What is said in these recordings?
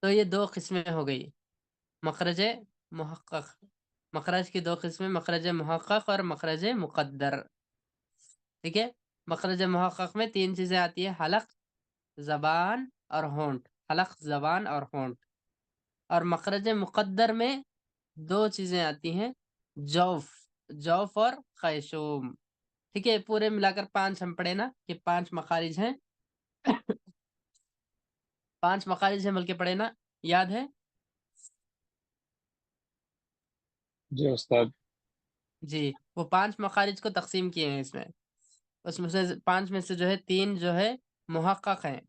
तो ये दो किस्में हो गई, मखरज मुहक्कक। मखरज की दो किस्में, मखरज मुहक्कक और मखरज मुकद्दर। ठीक है, मखरज मुहक्कक में तीन चीजें आती है, हलक, जबान और होंठ। हलक, जबान और होंठ। और मखरज मुकद्दर में दो चीजें आती हैं, जौफ, जौफ और खैशूम। ठीक है, पूरे मिलाकर पांच हम पढ़े ना कि पांच मखारिज हैं। पांच मखारिज हैं बल्कि पढ़े ना, याद है? जी उस्ताद। जी, वो पांच मखारिज को तकसीम किए हैं इसमें। उसमें से पांच में से जो है तीन जो है मुहक्कक हैं,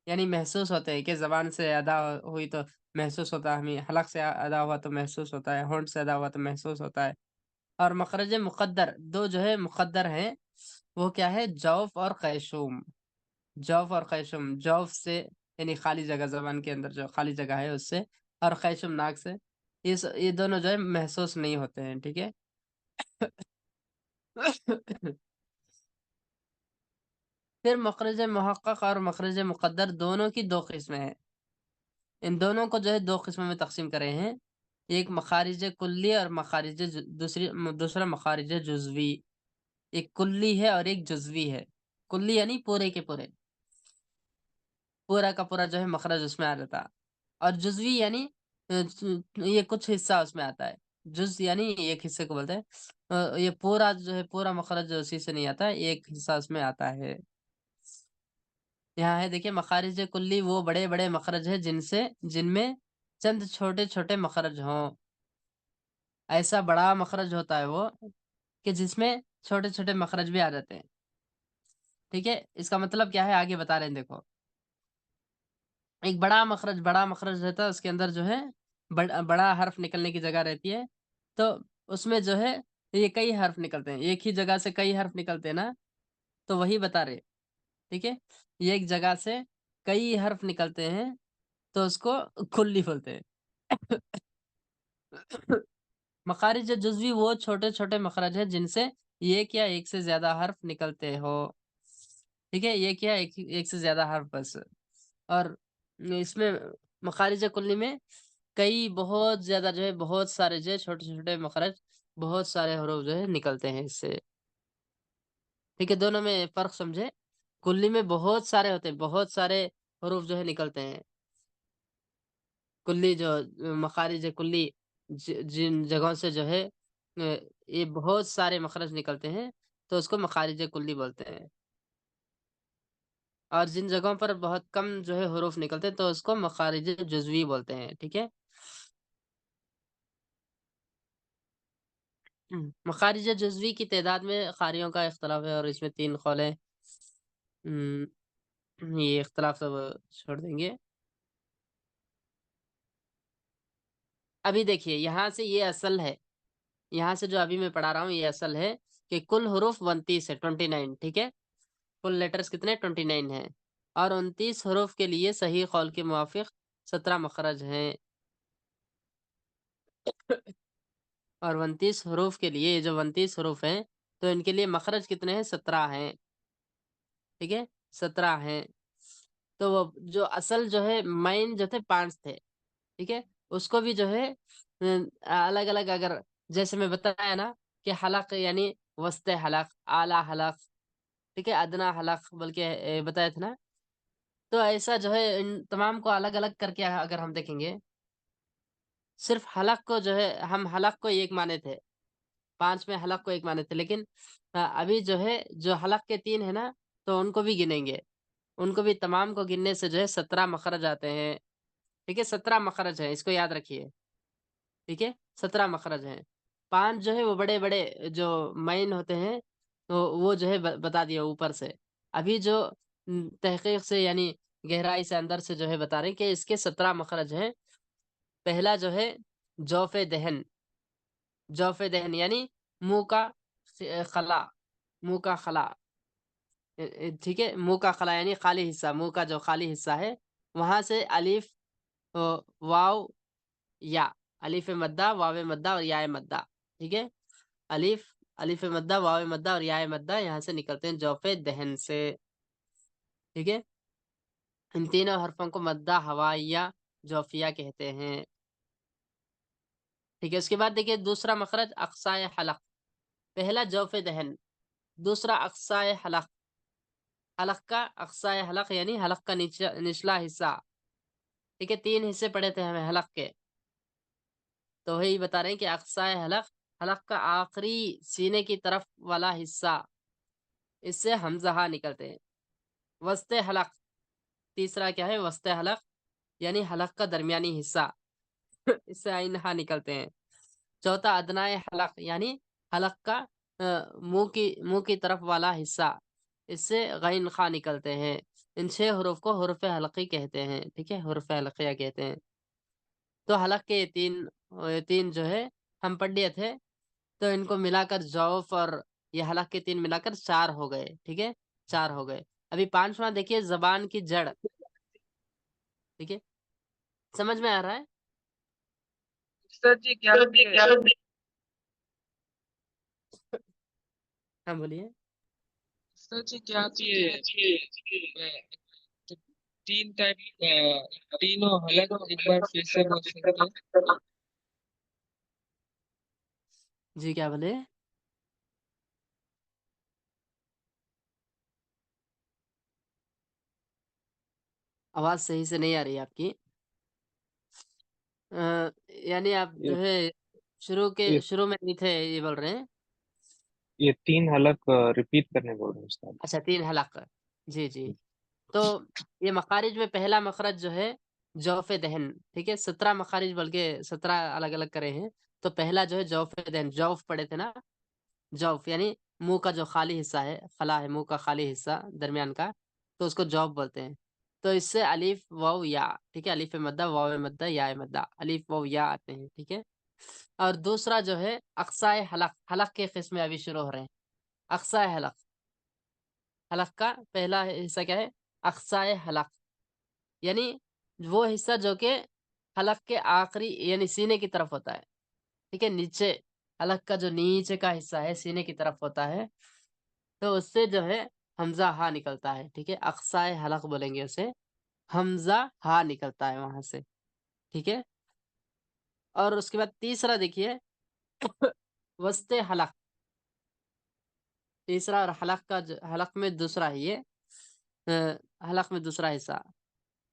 यानी महसूस होते हैं कि जबान से अदा हुई तो महसूस होता है हमें, हलक से अदा हुआ तो महसूस होता है, होंठ से अदा हुआ तो महसूस होता है। और मखरज मुकद्दर दो जो है मुकद्दर हैं, वो क्या है, जौफ और कैशुम। जौफ और कैशुम, जौफ से यानी खाली जगह, जबान के अंदर जो खाली जगह है उससे, और कैशुम नाक से। ये दोनों जो है महसूस नहीं होते हैं। ठीक है। फिर मखरज मुहक्कक और मखरज मुकद्दर दोनों की दो किस्में हैं। इन दोनों को जो है दो किस्मों में तकसीम करे हैं, एक मखारिज कुल्ली और मखारिज दूसरा मखारिज जुजवी। एक कुल्ली है और एक जुजवी है। कुल्ली यानी पूरे के पूरे, पूरा का पूरा जो है मखरज उसमें आ जाता। और जुजवी यानी ये कुछ हिस्सा उसमें आता है। जुज यानी एक हिस्से को बोलते हैं। ये पूरा जो है पूरा मखरज उसी से नहीं आता, एक हिस्सा उसमें आता है। यहाँ है देखिए, मखारिज कुल्ली वो बड़े बड़े मखरज है जिनसे जिनमें चंद छोटे छोटे मखरज हों। ऐसा बड़ा मखरज होता है वो कि जिसमें छोटे छोटे मखरज भी आ जाते हैं। ठीक है, इसका मतलब क्या है आगे बता रहे हैं, देखो। एक बड़ा मखरज रहता है, उसके अंदर जो है बड़ा हर्फ निकलने की जगह रहती है। तो उसमें जो है ये कई हर्फ निकलते हैं, एक ही जगह से कई हर्फ निकलते हैं ना, तो वही बता रहे। ठीक है, ये एक जगह से कई हर्फ निकलते हैं तो उसको कुल्ली बोलते हैं। मखारिज जुजवी वो छोटे छोटे मखरज है जिनसे एक या एक से ज्यादा हर्फ निकलते हो। ठीक है, एक या एक से ज्यादा हर्फ बस। और इसमें मखारिज कुल्ली में कई बहुत ज्यादा जो है, बहुत सारे जो है छोटे छोटे मखरज, बहुत सारे हरूफ जो है निकलते हैं इससे। ठीक है, दोनों में फर्क समझे। कुल्ली में बहुत सारे होते हैं, बहुत सारे हरूफ जो है निकलते हैं। कुल्ली जो मखारिज कुल्ली जिन जगहों से जो है ये बहुत सारे मखरज निकलते हैं, तो उसको मखारिज कुल्ली बोलते हैं। और जिन जगहों पर बहुत कम जो है हरूफ निकलते हैं तो उसको मखारिज जुजवी बोलते हैं। ठीक है। मखारिज जुजवी की तादाद में खारियों का इख्तलाफ है और इसमें तीन कौल हैं। ये इख्तलाफ सब छोड़ देंगे। अभी देखिए, यहाँ से ये असल है, यहाँ से जो अभी मैं पढ़ा रहा हूँ ये असल है कि कुल हरूफ 29 है, 29। ठीक है, कुल लेटर्स कितने, 29 हैं। और 29 हरूफ के लिए सही कौल के मुवाफिक 17 मखरज हैं। और 29 हरूफ के लिए, ये जो 29 हरूफ हैं, तो इनके लिए मखरज कितने हैं, 17 हैं। ठीक है, 17 हैं। तो वो जो असल जो है माइन जो थे 5 थे। ठीक है, उसको भी जो है अलग अलग, अगर जैसे मैं बताया ना कि हलक यानी वस्ते हलक, आला हलक, ठीक है, अदना हलक, बल्कि बताया था ना। तो ऐसा जो है इन तमाम को अलग अलग करके अगर हम देखेंगे, सिर्फ हलक को जो है, हम हलक को एक माने थे, पांच में हलक को एक माने थे, लेकिन अभी जो है जो हलक के तीन है ना, तो उनको भी गिनेंगे। उनको भी तमाम को गिनने से जो है 17 मखरज आते हैं। ठीक है, 17 मखरज है, इसको याद रखिए। ठीक है, 17 मखरज हैं। पांच जो है वो बड़े बड़े जो माइन होते हैं, तो वो जो है बता दिया ऊपर से। अभी जो तहकीक से यानी गहराई से अंदर से जो है बता रहे हैं कि इसके 17 मखरज हैं। पहला जो है जौफे दहन। जौफे दहन यानी मुंह का खला, मुंह का खला। ठीक है, मुंह का खला यानी खाली हिस्सा, मुंह का जो खाली हिस्सा है, वहां से अलिफ, वाव, या, अलिफ मद्दा, वाव मद्दा और या मद्दा। ठीक है, अलिफ, अलिफ मद्दा, वाव मद्दा और या मद्दा यहाँ से निकलते हैं जौफे दहन से। ठीक है, इन तीनों हरफों को मद्दा हवाइया जौफिया कहते हैं। ठीक है, उसके बाद देखिए दूसरा मखरज अक्साए हलक। पहला जौफ दहन, दूसरा अक्साए हलक। हलक का अक्साए हलक यानी हलक का निचला हिस्सा। ठीक है, तीन हिस्से पढ़े थे हमें हलक के, तो वही बता रहे हैं कि अक्साए हलक, हलक का आखिरी सीने की तरफ वाला हिस्सा, इससे हमजहा निकलते हैं। वस्ते हलक, तीसरा क्या है, वस्ते हलक यानी हलक का दरमियानी हिस्सा, इससे आइनहा निकलते हैं। चौथा अदनाए हलक यानी हलक का मुंह की तरफ वाला हिस्सा, इससे गैन खा निकलते हैं। इन 6 हरूफ को हुर्फ हलकी कहते हैं। ठीक है, हुर्फ हलकिया कहते हैं। तो हलक के ये तीन जो है हम पढ़ लिए थे, तो इनको मिलाकर जौफ और ये हलक के तीन मिलाकर 4 हो गए। ठीक है, 4 हो गए। अभी पांचवा देखिए, जबान की जड़। ठीक है, समझ में आ रहा है? सर जी क्या हाँ बोलिए। सर जी क्या तीन टाइप तीनों अलग एक बार फिर से बोल सकते हैं? जी क्या बोले? आवाज सही से नहीं आ रही है आपकी। अ, यानी आप जो ये है ये शुरू में नहीं थे ये बोल रहे हैं? ये तीन हलक रिपीट करने बोल रहे हैं उस्ताद। अच्छा, 3 हलक। जी जी। तो ये मखारिज में पहला मखरज जो है जौफ दहन। ठीक है, 17 मखारिज बल्कि 17 अलग अलग करे हैं। तो पहला जो है जौफ दहन, जौफ पढ़े थे ना। जौफ यानी मुंह का जो खाली हिस्सा है, खला है मुंह का खाली हिस्सा दरमियान का, तो उसको जौफ बोलते हैं। तो इससे अलीफ वाव या, ठीक है, अलीफ मद्दा वाव मद्दा या मद्दा, अलीफ वाव या आते हैं। ठीक है। और दूसरा जो है अक्साए हलक, हलक के किस्में अभी शुरू हो रहे हैं। अक्साए हलक, हलक का पहला हिस्सा क्या है, अक्साए हलक यानी वो हिस्सा जो कि हलक के आखिरी यानी सीने की तरफ होता है। ठीक है, नीचे हलक का जो नीचे का हिस्सा है सीने की तरफ होता है, तो उससे जो है हमजा हा निकलता है। ठीक है, अक्साए हलक बोलेंगे उसे, हमजा हा निकलता है वहां से। ठीक है। और उसके बाद तीसरा देखिए वस्ते हलक, तीसरा और हलक का हलक में दूसरा है ये, हलक में दूसरा हिस्सा।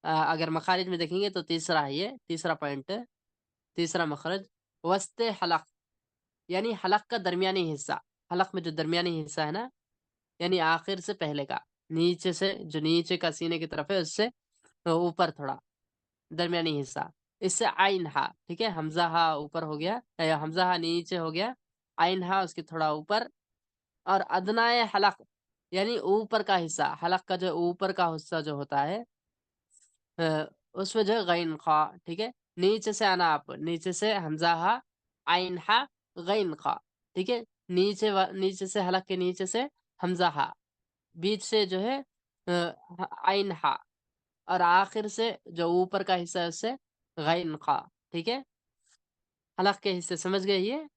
अगर मखारिज में देखेंगे तो तीसरा है ये, तीसरा पॉइंट है, तीसरा मखरज वस्ते हलक यानी हलक का दरमियानी हिस्सा। हलक में जो दरमियानी हिस्सा है ना, यानी आखिर से पहले का, नीचे से जो नीचे का सीने की तरफ है उससे ऊपर थोड़ा दरमियानी हिस्सा, इससे आइन हा। ठीक है, हमजा हा ऊपर हो गया, हमजा हा नीचे हो गया, आइन हा उसके थोड़ा ऊपर। और अदनाए हलक यानी ऊपर का हिस्सा, हलक का जो ऊपर का हिस्सा जो होता है, उसमें जो है गैन खा। ठीक है, नीचे से आना आप, नीचे से हमजा हा, आइन हा, गैन खा। ठीक है, नीचे से हलक के नीचे से हमजा हा, बीच से जो है आइन हा, और आखिर से जो ऊपर का हिस्सा है उससे गैन खा। ठीक है, हलक के हिस्से समझ गए ये?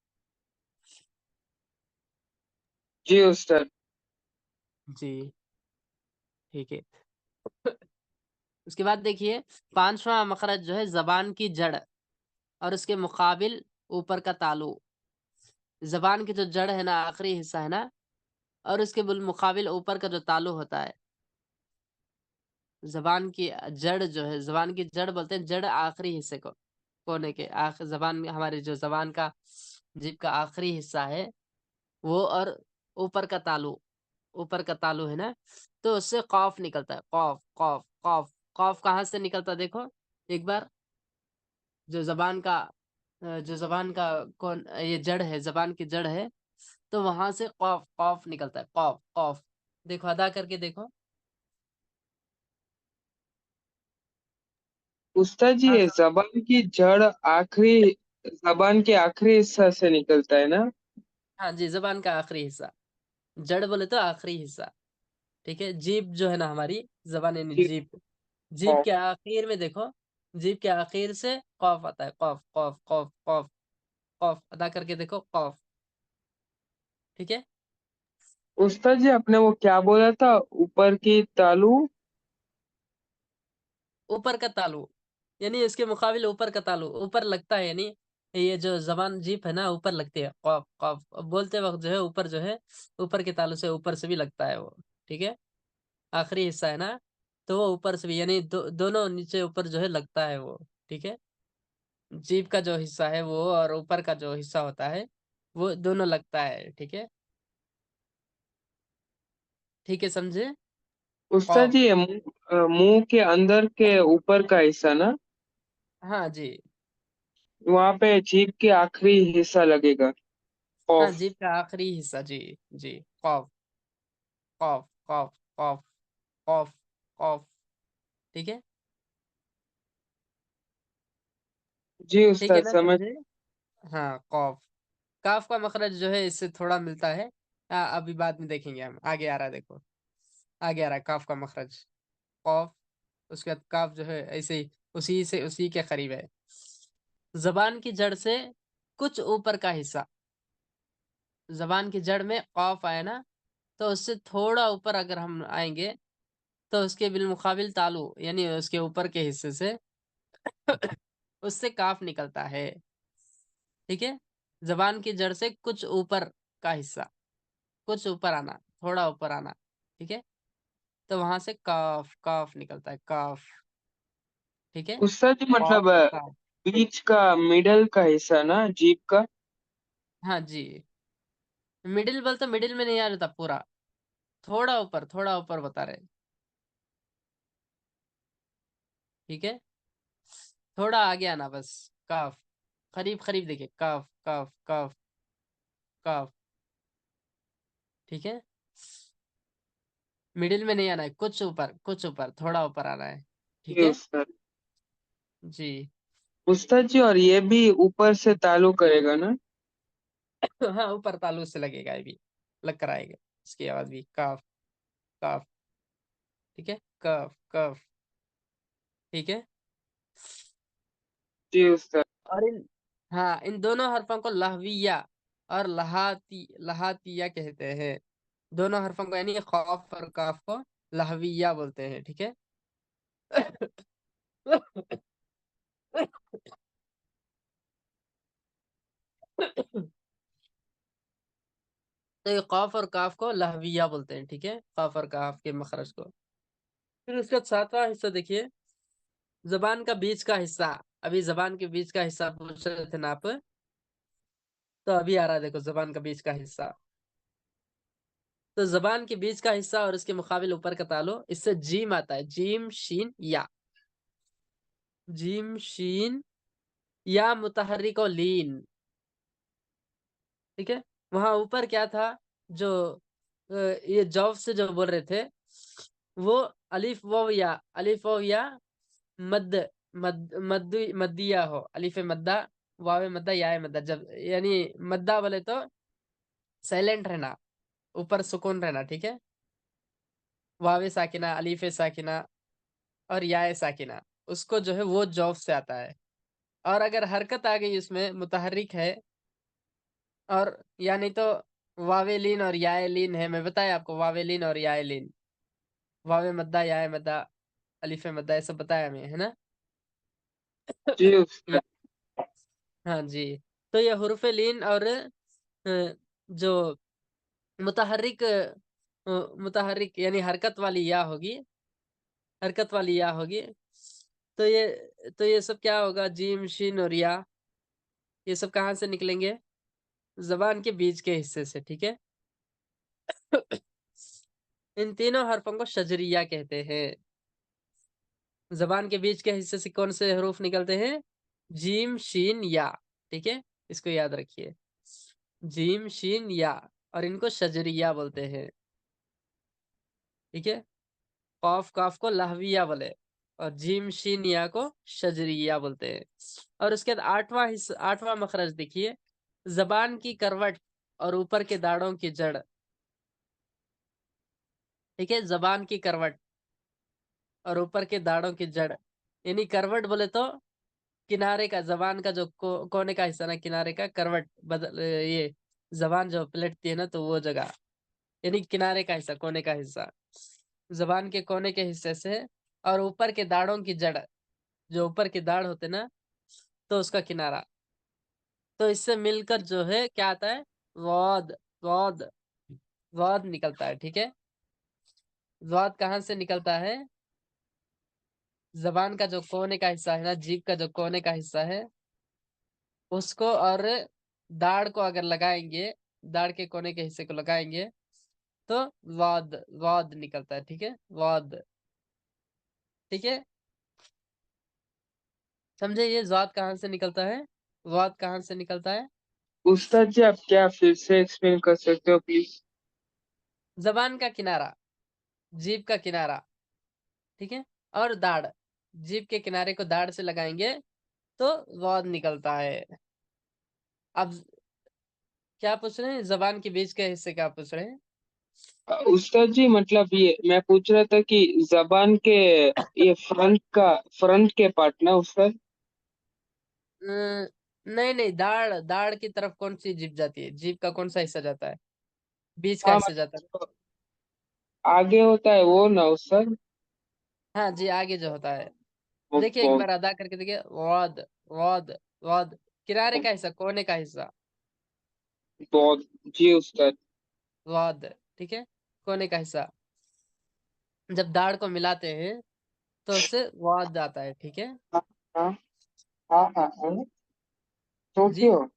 जी उस्ताद। जी। ठीक है। उसके बाद देखिए पांचवा मखरज जो है जबान की जड़ और उसके मुकाबिल ऊपर का तालु। जबान की जो जड़ है ना, आखिरी हिस्सा है ना, और उसके मुकाबिल ऊपर का जो तालु होता है। जबान की जड़ जो है, जबान की जड़ बोलते हैं, जड़ आखिरी हिस्से को, कोने के आखिर, जबान हमारी जो जबान का जीभ का आखिरी हिस्सा है वो, और ऊपर का तालु, ऊपर का तालु है ना, तो उससे कौफ निकलता है। कौफ कौफ कौफ, कौफ कहाँ से निकलता है देखो एक बार। जो जबान का जो जबान का कौन ये जड़ है, जबान की जड़ है, तो वहां से कौफ कौफ निकलता है, कौफ कौफ। देखो अदा करके देखो। उस्ताद जी हाँ ये जबान की जड़ आखिरी जबान के आखिरी हिस्सा से निकलता है ना? हाँ जी, जबान का आखिरी हिस्सा, जड़ बोले तो आखिरी हिस्सा। ठीक है, जीभ जो है ना हमारी, जबान यानी जी। जीभ, जीभ के आखिर में देखो, जीभ के आखिर से कौफ आता है, कौफ कौफ कौफ कौफ कौफ, अदा करके देखो कौफ। ठीक है, उस्ताद जी आपने वो क्या बोला था ऊपर की तालू? ऊपर का तालु यानी इसके मुकाबिल ऊपर का तालु ऊपर लगता है, यानी ये जो जबान जीप है ना ऊपर लगती है, कॉफ कॉफ बोलते वक्त जो है ऊपर जो है ऊपर के तालु से ऊपर से भी लगता है वो, ठीक है। आखिरी हिस्सा है ना, तो वो ऊपर से भी यानी दोनों नीचे ऊपर जो है लगता है वो, ठीक है। जीभ का जो हिस्सा है वो और ऊपर का जो हिस्सा होता है वो दोनों लगता है, ठीक है। ठीक है, समझे। उस्ताद कॉफ। जी, ये मुंह के अंदर के ऊपर का हिस्सा ना, हाँ जी। वहां पे जीभ के आखिरी हिस्सा लगेगा। हाँ, ऑफ। जीभ का आखिरी हिस्सा, जी। जी। कॉफ कॉफ कॉफ कॉफ कॉफ कॉफ, ठीक है। जी ठीक है उस्ताद, ना, समझ। समझे। हाँ, कॉफ। काफ का मखरज जो है इससे थोड़ा मिलता है। अभी बाद में देखेंगे हम, आगे आ रहा है, देखो आगे आ रहा है काफ का मखरज। कॉफ। उसके बाद काफ जो है ऐसे ही उसी के करीब है। जबान की जड़ से कुछ ऊपर का हिस्सा, जबान की जड़ में कॉफ आया ना, तो उससे थोड़ा ऊपर अगर हम आएंगे तो उसके बिलमुकाबिल तालु यानी उसके ऊपर के हिस्से से उससे काफ निकलता है, ठीक है। जबान की जड़ से कुछ ऊपर का हिस्सा, कुछ ऊपर आना, थोड़ा ऊपर आना, ठीक है। तो वहां से काफ काफ निकलता है, काफ, ठीक है। उस्ताद जी, काफ मतलब काफ। बीच का मिडल का हिस्सा ना जीभ का। हाँ जी। मिडिल बोल तो मिडिल में नहीं आ रहा था पूरा, थोड़ा ऊपर बता रहे, ठीक है। थोड़ा आगे आना बस। काफ। करीब करीब देखिए, काफ काफ काफ काफ, ठीक है। मिडिल में नहीं आना है, कुछ ऊपर थोड़ा ऊपर आना है, ठीक जी है। उस्ताद। जी। उस्ताद जी, और ये भी ऊपर से ताल्लुक करेगा ना। हाँ, ऊपर तालु से लगेगा, ये भी लग कर आएगा, इसकी आवाज भी काफ काफ, ठीक है। कफ कफ, ठीक है। जी उस्ताद। और इन हाँ, इन दोनों हरफों को लहविया और लहातिया कहते हैं। दोनों हरफों को यानी खौफ और काफ को लहविया बोलते हैं, ठीक है। तो ये कौफ और काफ को लहविया बोलते हैं, ठीक है, कौफ और काफ के मखरज को। फिर उसका सातवां हिस्सा देखिए, जबान का बीच का हिस्सा। अभी जबान के बीच का हिस्सा पूछ रहे थे ना आप, तो अभी आ रहा है देखो जबान का बीच का हिस्सा। तो जबान के बीच का हिस्सा और इसके मुकाबिल ऊपर का तालु, इससे जीम आता है, जीम शीन या, जीम शीन या मुतहर्रिक और लीन, ठीक है। वहां ऊपर क्या था, जो ये जॉब से जो बोल रहे थे वो अलिफ वाव या मद मद्दिया हो, अलिफ मद्दा, वाव मद्दा, या मद्दा, जब यानी मद्दा बोले तो साइलेंट रहना, ऊपर सुकून रहना, ठीक है। वाव साकिना, अलिफ साकिना और या साकिना, उसको जो है वो जॉब से आता है। और अगर हरकत आ गई उसमें मुतहर्रिक है, और या नहीं तो वावेलीन और याएलीन है, मैं बताया आपको वावेलीन और याएलीन, वावे मद्दा, याए मद्दा, अलिफ मद्दा, ये सब बताया मैं, है ना। जी या, उस्ताद। हाँ जी। तो ये हुर्फ लीन और जो मुतहर्रिक यानी हरकत वाली या होगी। तो ये सब क्या होगा, जीम शीन और या, ये सब कहाँ से निकलेंगे, जबान के बीच के हिस्से से, ठीक है। इन तीनों हरफों को शजरिया कहते हैं। जबान के बीच के हिस्से से कौन से हरूफ निकलते हैं, जीम शीन या, ठीक है। इसको याद रखिए, जीम शीन या, और इनको शजरिया बोलते हैं, ठीक है। कॉफ काफ को लहविया बोले, और जीम शीन या को शजरिया बोलते हैं। और उसके बाद आठवां मखरज देखिए, जबान की करवट और ऊपर के दाढ़ों की जड़, ठीक है। जबान की करवट और ऊपर के दाढ़ों की जड़, यानी करवट बोले तो किनारे का, जबान का जो कोने का हिस्सा ना, किनारे का करवट बदल, ये जबान जो पलटती है ना, तो वो जगह, यानी किनारे का हिस्सा, कोने का हिस्सा, जबान के कोने के हिस्से से, और ऊपर के दाढ़ों की जड़, जो ऊपर की दाढ़ होते ना, तो उसका किनारा। तो इससे मिलकर जो है क्या आता है, वाद। वाद। वाद निकलता है, ठीक है। वाद कहाँ से निकलता है, जबान का जो कोने का हिस्सा है ना, जीभ का जो कोने का हिस्सा है उसको, और दाढ़ को अगर लगाएंगे, दाढ़ के कोने के हिस्से को लगाएंगे, तो वाद। वाद निकलता है, ठीक है, वाद। ठीक है, समझे ये वाद कहाँ से निकलता है, वाद कहाँ से निकलता है। उस्ताद जी, आप क्या फिर से एक्सप्लेन कर सकते हो प्लीज? जबान का किनारा, जीभ का किनारा, ठीक है, और दाढ़, जीभ के किनारे को दाढ़ से लगाएंगे तो वाद निकलता है। अब क्या पूछ रहे हैं, जबान के बीच के हिस्से क्या पूछ रहे हैं। उस्ताद जी, मतलब ये मैं पूछ रहा था कि जबान के ये फ्रंट के पार्ट ना उस्ताद? नहीं नहीं, दाढ़, दाढ़ की तरफ कौन सी जीभ जाती है, जीभ का कौन सा हिस्सा जाता है, बीच का हाँ, हिस्सा जाता है। मतलब आगे होता है वो ना उस्ताद? हाँ जी, आगे जो होता है। वो देखिए एक बहुत बार अदा करके देखिए, वाद। वाद। वाद, किनारे का हिस्सा, कोने का हिस्सा, बहुत जी उस्ताद। वाद, ठीक है, कोने का हिस्सा। जब दाढ़ को मिलाते हैं तो उससे वाद आता है, ठीक है। हाँ हाँ हाँ हाँ हाँ। जी। सोचियो।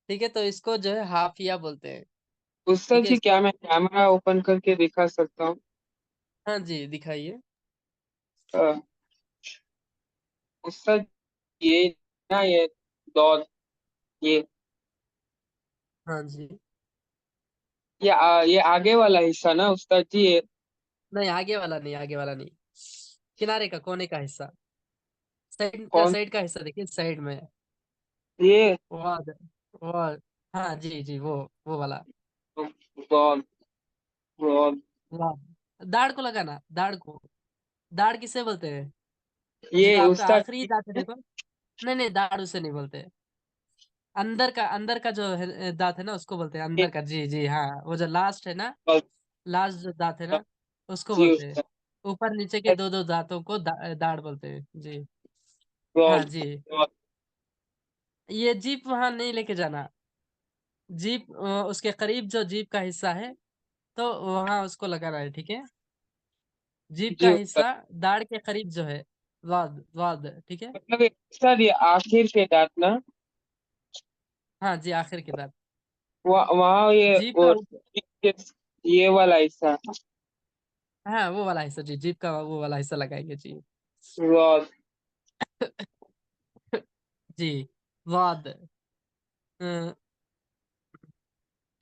ठीक है, तो इसको जो है हाफिया बोलते हैं। उस्ताद ठीक है, जी, इसको, क्या मैं कैमरा ओपन करके दिखा सकता हूँ? हाँ जी दिखाइए। अ, उस्ताद, ये ना ये दौर, ये हाँ जी। ये आगे वाला हिस्सा ना उस्ताद जी, ये नहीं, आगे वाला नहीं, आगे वाला नहीं, किनारे का, कोने का हिस्सा, साइड का, कौन? साइड का हिस्सा देखिए, साइड में। ये वाद। वाद, हाँ जी जी, वो वाला। दौर दौर वाद, दाढ़ को लगाना, दाढ़ को। दाढ़ किसे बोलते हैं, जो ये आपका उस्ताद आखिरी जी, दांत है देखो। नहीं नहीं, दाढ़ उसे नहीं बोलते। अंदर का जो दांत है ना, उसको बोलते हैं ये अंदर का। जी जी हाँ, वो जो लास्ट है ना, दौर, लास्ट जो दांत है ना, उसको जी बोलते हैं। उस्ताद। ऊपर नीचे के दो दो दांतों को दाढ़ बोलते हैं जी। दौर हाँ जी। दौर। ये जीप वहां नहीं लेके जाना, जीप उसके करीब जो जीप का हिस्सा है, तो वहां उसको लगाना है, ठीक है। जीप का जी उस्ताद। हिस्सा दाढ़ के करीब जो है, वाद। वाद, ठीक है। मतलब ये उस्ताद, ये आखिर के दांत ना, हाँ जी, आखिर के दांत, वहाँ ये जीप का और ये वाला हिस्सा। हाँ वो वाला हिस्सा जी, जीप का वो वाला हिस्सा लगाएंगे जी। दौर। जी, वाद। अ,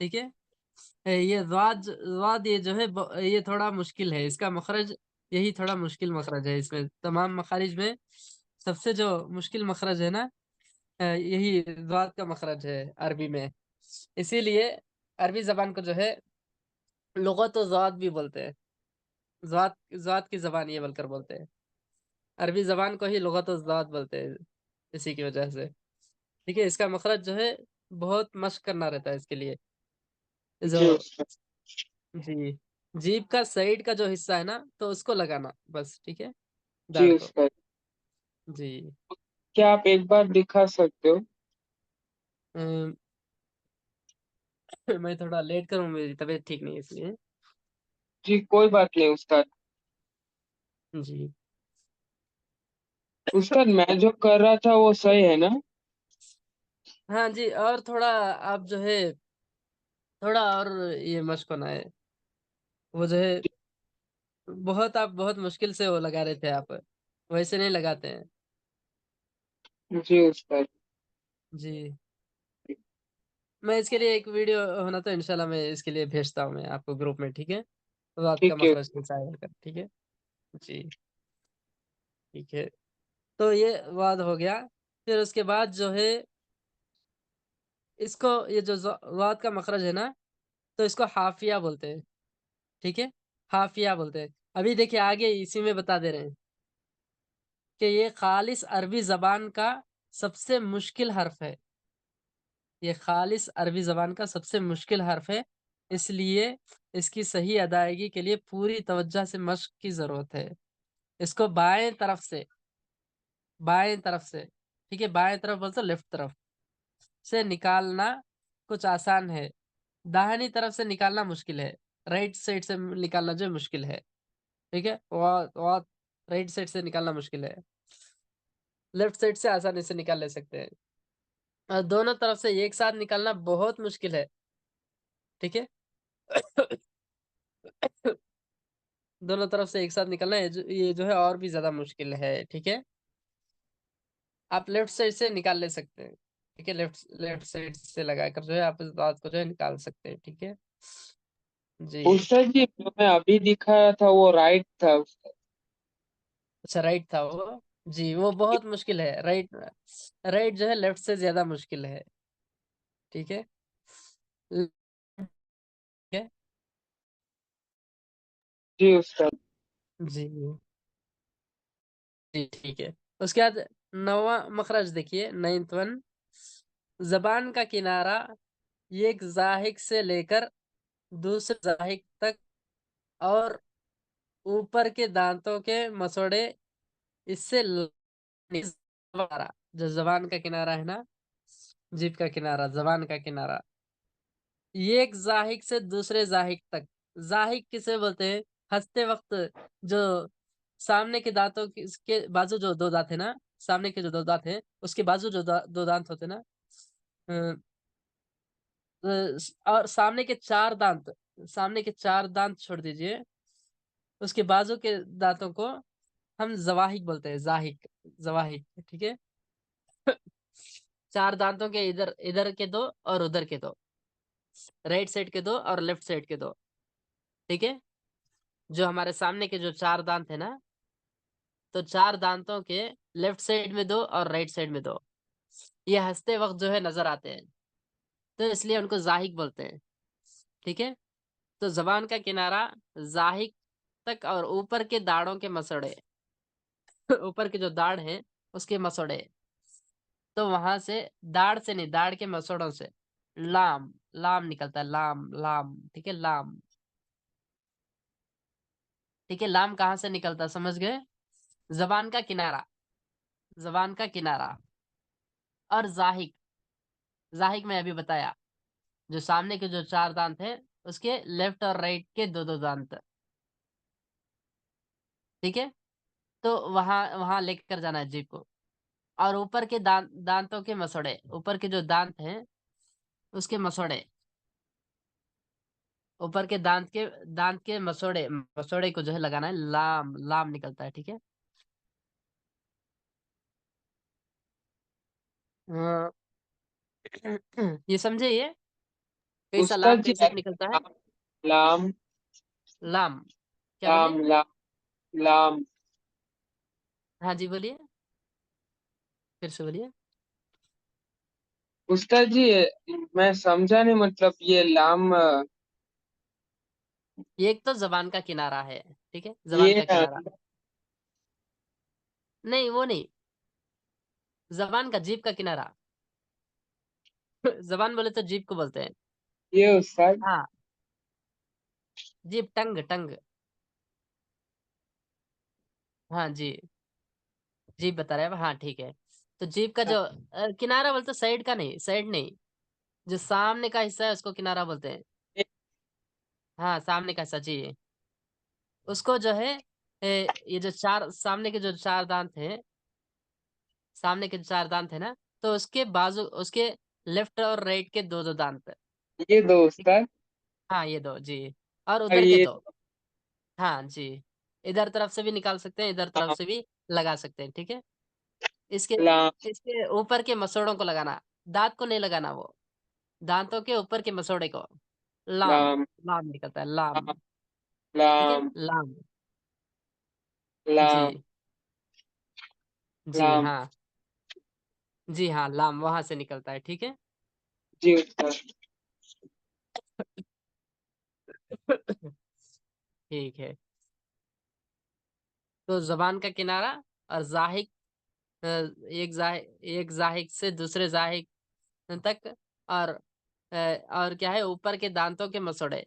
ठीक है। ये वाद, वाद ये जो है ये थोड़ा मुश्किल है, इसका मखरज, यही थोड़ा मुश्किल मखरज है इसमें, तमाम मखारिज में सबसे जो मुश्किल मखरज है ना, यही वाद का मखरज है अरबी में। इसीलिए अरबी जबान को जो है लुगत तो ज़ात भी बोलते हैं। ज़ात, ज़ात की जबान ये बोलकर बोलते हैं। अरबी जबान को ही लुगत तो ज़ात बोलते हैं, इसी की वजह से। ठीक है, इसका मखरज जो है बहुत मश्क करना रहता है इसके लिए। जो, जी उस्ताद। जी, जीभ का साइड का जो हिस्सा है ना, तो उसको लगाना बस, ठीक है, जी दाढ़ को। उस्ताद, जी। क्या आप एक बार दिखा सकते हो? अम, मैं थोड़ा लेट करूँ, मेरी तबीयत ठीक नहीं है इसलिए। जी, कोई बात नहीं उस्ताद। जी। उस्ताद, मैं जो कर रहा था वो सही है ना? हाँ जी, और थोड़ा आप जो है, थोड़ा और ये मश्क होना है, वो जो है बहुत, आप बहुत मुश्किल से वो लगा रहे थे आप, वैसे नहीं लगाते हैं। जी उस्ताद। जी। मैं इसके लिए एक वीडियो होना तो इंशाल्लाह मैं इसके लिए भेजता हूँ मैं आपको ग्रुप में, ठीक है, तो आपका ठीक है। मखरज कैसा है, ठीक है। जी। ठीक है, तो ये वाद हो गया। फिर उसके बाद जो है, इसको, ये जो वाद का मखरज है ना, तो इसको हाफिया बोलते हैं, ठीक है, हाफिया बोलते हैं। अभी देखिए आगे इसी में बता दे रहे हैं कि ये खालिस अरबी जबान का सबसे मुश्किल हर्फ है। ये खालिस अरबी जबान का सबसे मुश्किल हर्फ है, इसलिए इसकी सही अदायगी के लिए पूरी तवज्जो से मश्क की जरूरत है। इसको बाएं तरफ से, ठीक है, बाएं तरफ बोलते लेफ्ट तरफ से निकालना कुछ आसान है, दाहिनी तरफ से निकालना मुश्किल है। राइट साइड से निकालना जो मुश्किल है, ठीक है, वो राइट साइड से निकालना मुश्किल है, लेफ्ट साइड से आसानी से निकाल ले सकते हैं। और दोनों तरफ से एक साथ निकालना बहुत मुश्किल है, ठीक है। दोनों तरफ से एक साथ निकालना ये जो है और भी ज्यादा मुश्किल है, ठीक है। आप लेफ्ट साइड से निकाल ले सकते हैं, ठीक है, लेफ्ट लेफ्ट साइड से लगाकर जो है आप इस बात को जो है निकाल सकते हैं, ठीक है जी। उस्ताद जी जो मैं अभी दिखाया था वो राइट था उस्ताद। अच्छा, राइट था वो जी, वो बहुत मुश्किल है। राइट राइट जो है लेफ्ट से ज्यादा मुश्किल है, ठीक है। ठीक है जी उस्ताद। जी जी, ठीक है। उसके बाद नौवां मखरज देखिए, नाइन्थ वन। जबान का किनारा एक जाहिक से लेकर दूसरे जाहिक तक और ऊपर के दांतों के मसोड़े, इससे किनारा, जो जबान का किनारा है ना, जीभ का किनारा, जबान का किनारा, एक जाहिक से दूसरे जाहिक तक। जाहिक किसे बोलते हैं? हंसते वक्त जो सामने के दांतों के बाजू जो दो दांत है ना, सामने के जो दो दांत है उसके बाजू जो दो दांत होते हैं ना, अ, और सामने के चार दांत छोड़ दीजिए, उसके बाजू के दांतों को हम जवाहिक बोलते हैं, जाहिक, जवाहिक, ठीक है। चार दांतों के इधर इधर के दो और उधर के दो, राइट साइड के दो और लेफ्ट साइड के दो, ठीक है। जो हमारे सामने के जो चार दांत है ना, तो चार दांतों के लेफ्ट साइड में दो और राइट साइड में दो, ये हंसते वक्त जो है नजर आते हैं, तो इसलिए उनको जाहिक बोलते हैं, ठीक है। तो जबान का किनारा जाहिक तक और ऊपर के दाढ़ों के मसड़े, ऊपर के जो दाढ़ है उसके मसोड़े, तो वहां से, दाढ़ से नहीं, दाढ़ के मसोड़ों से लाम, लाम निकलता है, लाम लाम, ठीक है, लाम, ठीक है। लाम कहाँ से निकलता है समझ गए? जबान का किनारा, जबान का किनारा और जाहिक, जाहिक में अभी बताया, जो सामने के जो चार दांत है उसके लेफ्ट और राइट के दो दो दांत, ठीक है। तो वहां वहां लेकर जाना है जीभ को, और ऊपर के दांतों के मसोड़े, ऊपर के जो दांत हैं उसके मसोड़े, ऊपर के दांत के मसोड़े, मसोड़े को जो है लगाना है, लाम, लाम निकलता है, ठीक है। अ, ये समझे ये कैसा लाम उस्ताद जी कैसे निकलता है? लाम लाम, क्या बोले? लाम लाम लाम। हाँ जी, बोलिए, फिर से बोलिए। उस्ताद जी मैं समझा नहीं मतलब ये लाम ये एक तो जबान का किनारा है, ठीक है, जबान ये का किनारा, नहीं वो नहीं, जबान का, जीभ का किनारा। जबान बोले तो जीभ को बोलते हैं। ये उस्ताद। हाँ, जीभ, टंग, टंग, हाँ जी, जीभ बता रहे हैं, हाँ ठीक है। तो जीभ का जो किनारा बोलते, साइड का नहीं, साइड नहीं, जो सामने का हिस्सा है उसको किनारा बोलते हैं। हाँ, सामने का हिस्सा जी, उसको जो है ये जो चार सामने के जो चार दांत हैं, सामने के जो चार दांत है ना, तो उसके बाजू, उसके लेफ्ट और राइट के दो दो दांत, ये दो ठीक है। उस्ताद। हाँ, ये दो जी, और और उधर के ये दो, हाँ जी, इधर तरफ से भी निकाल सकते हैं, इधर तरफ लाम से भी लगा सकते हैं, ठीक है। इसके लाम इसके ऊपर के मसोड़ों को लगाना, दांत को नहीं लगाना, वो दांतों के ऊपर के मसोड़े को, लाम, लाम लाम निकलता है, लाम, ठीक है, लाम लाम लाम जी, जी लाम। हाँ, जी हाँ, लाम वहां से निकलता है, ठीक है। जी उस्ताद। ठीक है। तो जबान का किनारा और जाहिक, एक जाहिक से दूसरे जाहिक तक, और और क्या है, ऊपर के दांतों के मसोड़े,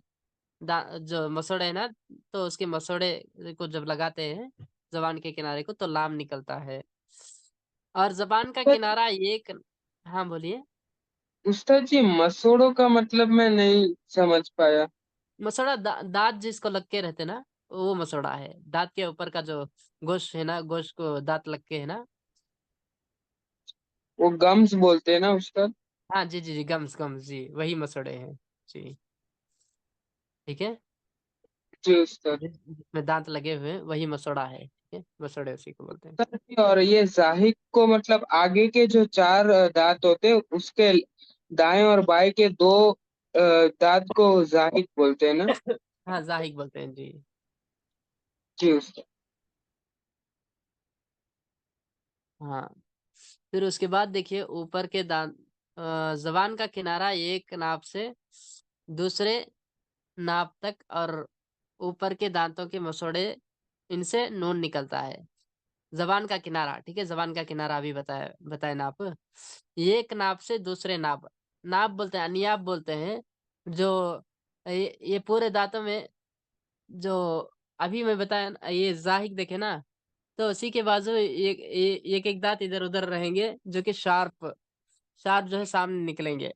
जो मसोड़े है ना, तो उसके मसोड़े को जब लगाते हैं जबान के किनारे को, तो लाम निकलता है। और जबान का किनारा एक, हाँ बोलिए। उस्ताद जी मसूड़ों का मतलब मैं नहीं समझ पाया। मसोड़ा दांत जिसको लग के रहते ना, वो मसोड़ा है। दांत के ऊपर का जो गोश है ना, गोश को दांत लग के है ना। वो गम्स बोलते हैं ना उस्ताद? हाँ जी जी जी, गम्स गम्स जी, वही मसोड़े हैं जी। ठीक है। जी उस्ताद। जिसमें दांत लगे हुए हैं वही मसोड़ा है, ठीक है, मसोड़े उसी को बोलते हैं। उस्ताद जी, और ये जाहिक को मतलब आगे के जो चार दांत होते हैं उसके दाएं और बाएं के दो दांत को जाहिक बोलते हैं ना? हाँ, जाहिक बोलते हैं जी। जी उस्ताद। हाँ, फिर उसके बाद देखिए ऊपर के दांत, जबान का किनारा एक नाप से दूसरे नाप तक, और ऊपर के दांतों के मसोड़े, इनसे नून निकलता है। जबान का किनारा, ठीक है, जबान का किनारा अभी बताया बताए नाप। एक नाप से दूसरे नाप, नाप बोलते हैं, अनियाप बोलते हैं। जो ये पूरे दांतों में, जो अभी मैं बताया ये जाहिक देखे ना, तो उसी के बाजू एक एक दांत इधर उधर रहेंगे, जो कि शार्प शार्प जो है सामने निकलेंगे,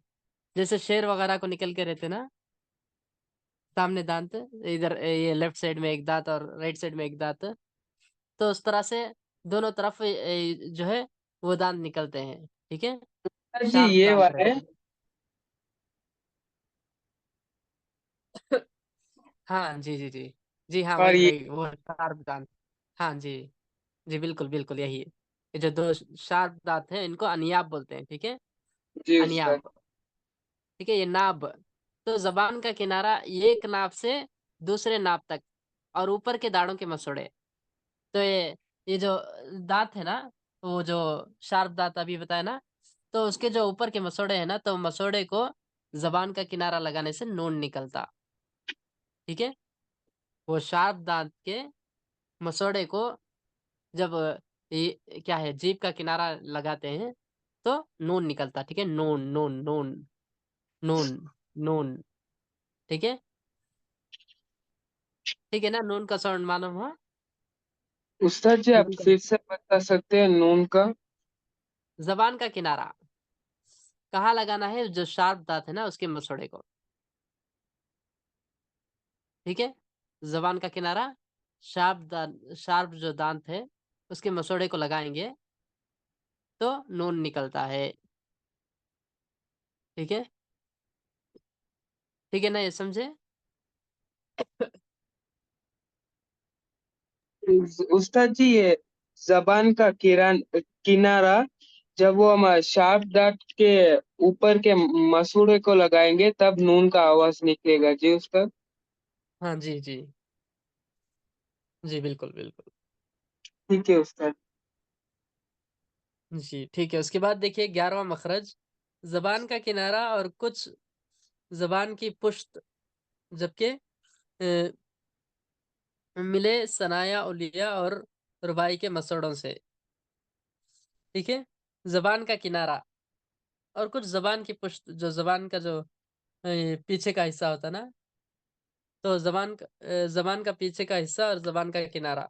जैसे शेर वगैरह को निकल के रहते ना सामने दांत। इधर ये लेफ्ट साइड में एक दांत और राइट साइड में एक दांत, तो उस तरह से दोनों तरफ जो है वो दांत निकलते हैं, ठीक है, उस्ताद जी शार्प ये दांत वाला है। रहते हैं। हाँ जी जी जी। जी हाँ, और वही ये वही वो शार्प दांत। हाँ जी जी, बिल्कुल बिल्कुल यही है। ये जो दो शार्प दांत हैं इनको अनियाप बोलते हैं, ठीक है, जी उस्ताद। अनियाप। ठीक है, ये नाभ, तो जबान का किनारा एक नाभ से दूसरे नाभ तक, और ऊपर के दाढ़ों के मसूड़े। तो ये जो दांत है ना, वो जो शार्प दांत अभी बताया ना, तो उसके जो ऊपर के मसूड़े है ना, तो मसूड़े को जबान का किनारा लगाने से नून निकलता, ठीक है। वो शार्प दांत के मसूड़े को जब ये क्या है, जीभ का किनारा लगाते हैं, तो नून निकलता, ठीक है, नून नून नून नून नून, ठीक है। ठीक है ना, नून का साउंड मालूम हुआ? उस्ताद जी आप नून का, फिर से बता सकते हैं नून का? जबान का किनारा कहाँ लगाना है, जो शार्प दांत है ना उसके मसूड़े को, ठीक है। जबान का किनारा शार्प दांत, शार्प जो दांत है उसके मसूड़े को लगाएंगे, तो नून निकलता है, ठीक है। ठीक है ना, ये समझे? उस्ताद जी ये जबान का किनारा जब वो हम शार्प दांत के ऊपर के मसूड़े को लगाएंगे तब नून का आवाज निकलेगा जी उस्ताद। हाँ जी जी जी, बिल्कुल बिल्कुल ठीक है उस्ताद। जी। ठीक है, उसके बाद देखिए 11वां मखरज, जबान का किनारा और कुछ जबान की पुश्त, जबकि मिले सनाया उलिया और रुबाई के मसोड़ों से, ठीक है। जबान का किनारा और कुछ जबान की पुश्त, जो जबान का जो पीछे का हिस्सा होता है ना, तो जबान का पीछे का हिस्सा और जबान का किनारा,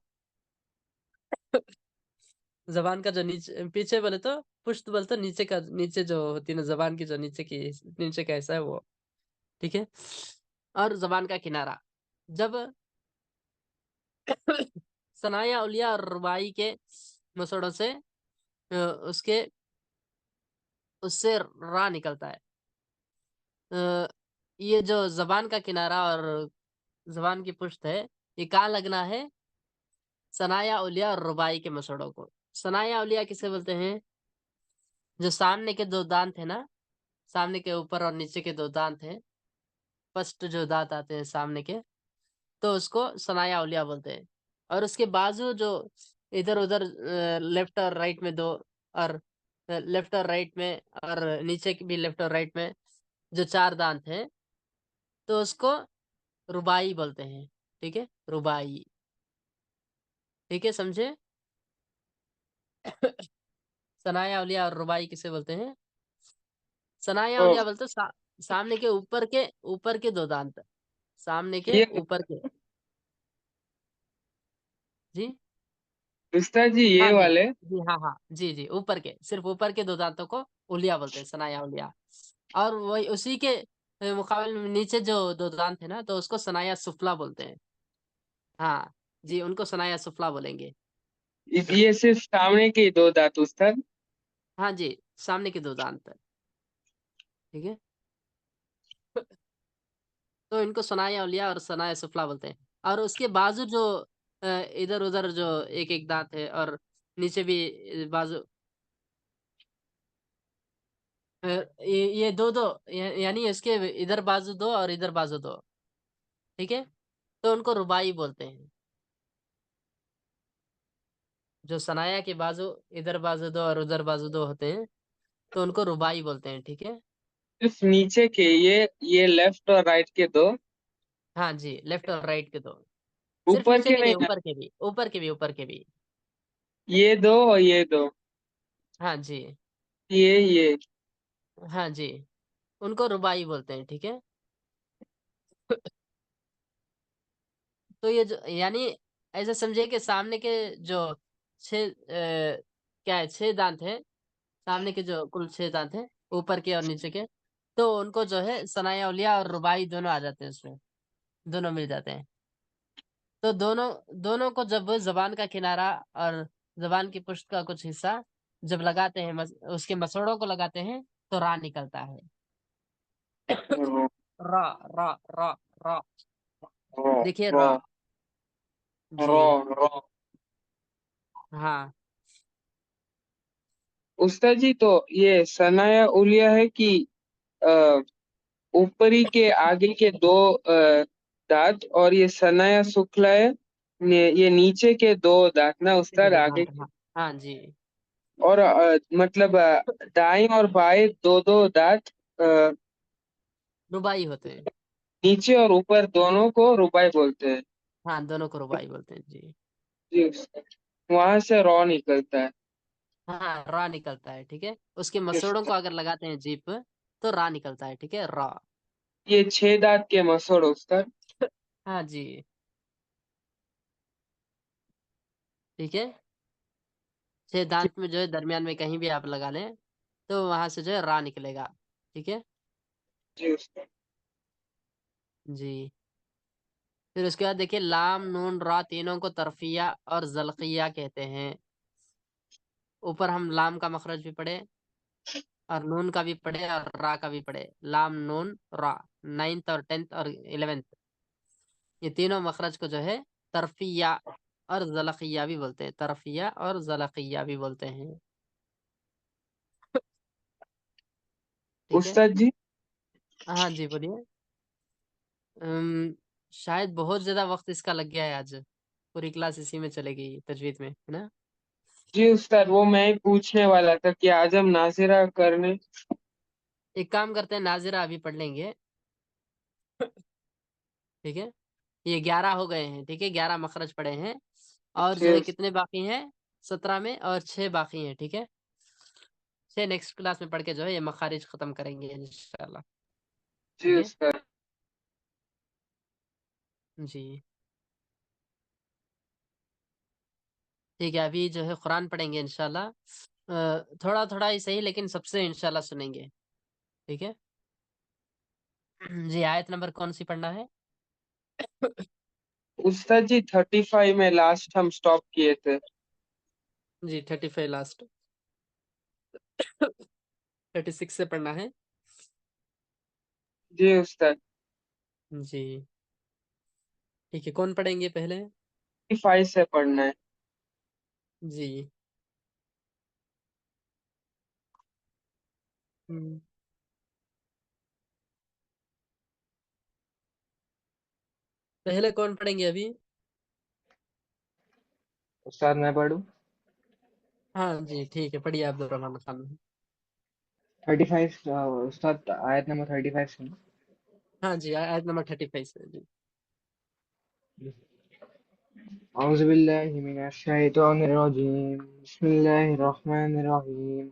जबान का जो नीचे पीछे बोले तो पुश्त बोले तो नीचे का, नीचे जो होती है ना जबान की जो नीचे का हिस्सा है वो, ठीक है। और जबान का किनारा जब सनाया उलिया और रुबाई के मसोड़ों से उसके उससे रा निकलता है। अ, ये जो जबान का किनारा और जबान की पुश्त है, ये कहाँ लगना है? सनाया उलिया और रुबाई के मसोड़ों को। सनाया उलिया किसे बोलते हैं? जो सामने के दो दांत है ना, सामने के ऊपर और नीचे के दो दांत हैं, फर्स्ट जो दांत आते हैं सामने के, तो उसको सनाया उलिया बोलते हैं। और उसके बाजू जो इधर उधर लेफ्ट और राइट में दो, और लेफ्ट और राइट में, और नीचे की भी लेफ्ट और राइट में जो चार दांत हैं, तो उसको रुबाई बोलते हैं, ठीक है, रुबाई, ठीक है, समझे? सनाया उलिया और रुबाई किसे बोलते हैं? सनाया ओ उलिया बोलते हैं सामने के ऊपर के दो दांत, सामने के ये ऊपर के। जी। उस्ताद जी हाँ ये जी। वाले। जी हाँ हाँ जी जी, ऊपर के, सिर्फ ऊपर के दो दांतों को उलिया बोलते हैं, सनाया उलिया। और वही उसी के मुकाबले में नीचे जो दो दांत है ना, तो उसको सनाया सुफला बोलते हैं। हाँ जी, उनको सनाया सुफला बोलेंगे। ये सिर्फ सामने के ही दो दांत उस्ताद। हाँ जी, सामने के दो दांत। ठीक है। तो इनको सनाया उलिया और सनाया सुफला बोलते हैं। और उसके बाजू जो इधर उधर जो एक एक दांत है, और नीचे भी बाजू, ये दो दो, यानी इसके इधर बाजू दो और इधर बाजू दो। ठीक है। तो उनको रुबाई बोलते हैं। जो सनाया के बाजू, इधर बाजू दो और उधर बाजू दो होते हैं, तो उनको रुबाई बोलते हैं। ठीक है। सिर्फ नीचे के ये लेफ्ट और राइट के दो। हाँ जी, लेफ्ट और राइट के दो। सिर्फ ऊपर नीचे के के नहीं नहीं, ना? ऊपर के भी, ऊपर के भी, ऊपर के भी। ये दो और ये दो। हाँ जी। ये हाँ जी, उनको रुबाई बोलते हैं। ठीक है। तो ये जो, यानी ऐसा समझिए कि सामने के जो छह क्या है, छह दांत है। सामने के जो कुल छह दांत है, ऊपर के और नीचे के, तो उनको जो है सनाया उलिया और रुबाई दोनों आ जाते हैं उसमें, दोनों मिल जाते हैं। तो दोनों दोनों को जब जबान का किनारा और जबान की पुष्ट का कुछ हिस्सा जब लगाते हैं, उसके मसोड़ों को लगाते हैं, तो रा निकलता है। रो रा, रा, रा, रा। रो देखिए रो रा। जी। रो रो। हाँ। उस्ताद जी तो ये सनाया उलिया है कि अ, ऊपरी के आगे के दो दांत, और ये सनाया शुक्ला है ये नीचे के दो दांत ना के उस्ताद दो आगे दांत, के। हाँ। हाँ जी। और मतलब दाएं और बाएं दो दो दांत रुबाई होते हैं। नीचे और ऊपर दोनों को रुबाई बोलते हैं। हाँ, दोनों को रुबाई बोलते हैं जी। जी उस्ताद। वहां से रॉ निकलता है। हाँ, रा निकलता है। ठीक है। उसके जी मसोड़ों उस्ताद। को अगर लगाते हैं जीप, तो रा निकलता है। ठीक है, रा। ये छह दांत के मसोड़ उस्ताद। हाँ जी। ठीक है। छह जी। दांत में जो है दरमियान में कहीं भी आप लगा लें, तो वहां से जो है रा निकलेगा। ठीक है। जी उस्ताद। जी। फिर उसके बाद देखिए, लाम नून रा तीनों को तरफिया और जलकिया कहते हैं। ऊपर हम लाम का मखरज भी पढ़े, और नून का भी पढ़े, और रा का भी पढ़े। लाम नून रा, 9th और 10th और 11th, ये तीनों मखरज को जो है तरफिया और जलकिया भी बोलते हैं। तरफिया और जलकिया भी बोलते हैं। ठीक है। उस्ताद जी हाँ जी, बोलिए। शायद बहुत ज्यादा वक्त इसका लग गया है आज। पूरी क्लास इसी में चलेगी, तजवीद में, है ना। जी उस्ताद, वो मैं ही पूछने वाला था कि आज हम नाजिरा करने। एक काम करते हैं, नाजिरा अभी पढ़ लेंगे। ठीक है। ये 11 हो गए हैं। ठीक है, 11 मखरज पड़े हैं। और जी जो है कितने बाकी हैं, 17 में, और 6 बाकी हैं। ठीक है। 6 नेक्स्ट क्लास में पढ़ के जो है ये मखारिज खत्म करेंगे इंशाल्लाह। जी ठीक है। उस्ताद। जी। ठीक है, अभी जो है कुरान पढ़ेंगे इंशाल्लाह। थोड़ा थोड़ा ही सही, लेकिन सबसे इंशाल्लाह सुनेंगे। ठीक है। जी, आयत नंबर कौन सी पढ़ना है? उस्ताद जी 35 में लास्ट हम स्टॉप किए थे। जी, 35 लास्ट। 36 से पढ़ना है। जी उस्ताद। जी। ठीक है, कौन पढ़ेंगे पहले? 35 से पढ़ना है। जी। हम्म, पहले कौन पढ़ेंगे अभी? उस्ताद मैं पढ़ूं? हाँ जी, ठीक है, पढ़िए अब्दुल रहमान खान। 35 उस्ताद आयत नंबर 35 से। हाँ जी, आयत नंबर 35 से जी। औज़ु बिल्लाहि मिनश शैतानिर रजीम। बिस्मिल्लाहिर रहमानिर रहीम।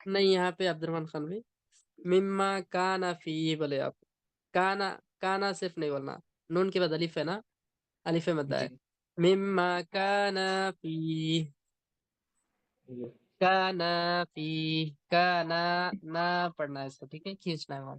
नहीं यहाँ पे अब्दुलरहमान खान भी मिम्मा काना फी बोले आप। काना, काना सिर्फ नहीं बोलना, नून के बाद अलिफ है ना, अलिफ मद्दा है। जी मिम्मा काना फी, जी काना फी, काना, ना पढ़ना है इसको, ठीक है, खींचना है वहां।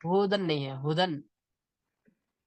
हुदन नहीं है, हुदन।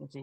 जी।